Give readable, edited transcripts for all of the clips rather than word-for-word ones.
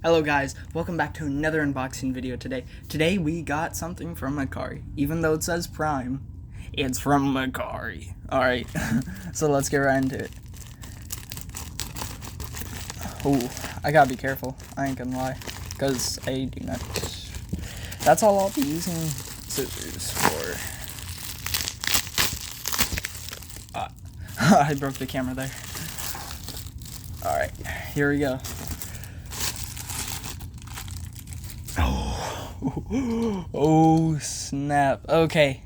Hello guys, welcome back to another unboxing video today. Today we got something from Mercari. Even though it says Prime, it's from Mercari. Alright, so let's get right into it. Ooh, I gotta be careful, I ain't gonna lie. Because I do not... That's all I'll be using scissors for. I broke the camera there. Alright, here we go. Oh snap. Okay.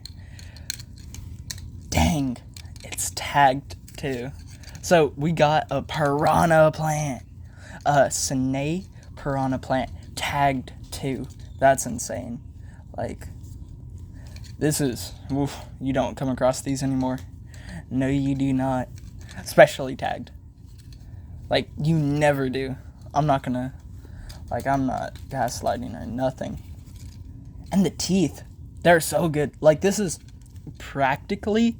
Dang. It's tagged too. So we got a piranha plant. Sanei piranha plant tagged too. That's insane. Like, this is, oof, you don't come across these anymore. No, you do not. Especially tagged. Like, you never do. I'm not gaslighting or nothing. And the teeth, they're so good. Like, this is practically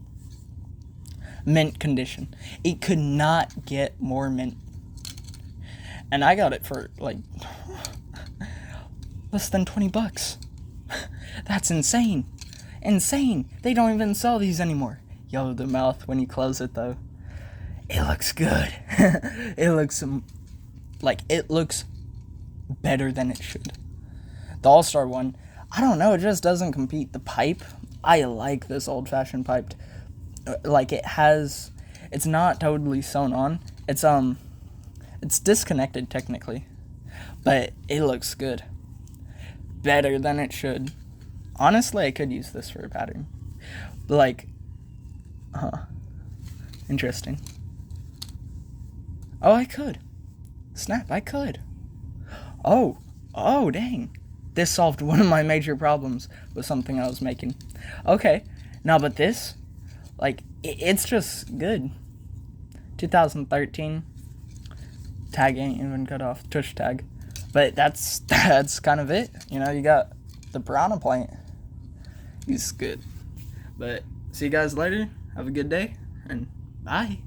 mint condition. It could not get more mint. And I got it for, like, less than 20 bucks. That's insane. Insane. They don't even sell these anymore. Yo, the mouth when you close it, though. It looks good. It looks, it looks better than it should. The All-Star one, I don't know, it just doesn't compete. The pipe, I like this old-fashioned pipe. Like, it's not totally sewn on. It's disconnected technically, but it looks good. Better than it should. Honestly, I could use this for a pattern. But like, interesting. Oh, I could. Snap, I could. Oh, dang. This solved one of my major problems with something I was making. Okay, no, but this, like, it's just good. 2013. Tag ain't even cut off. Tush tag. But that's kind of it. You know, you got the piranha plant. He's good. But see you guys later. Have a good day, and bye.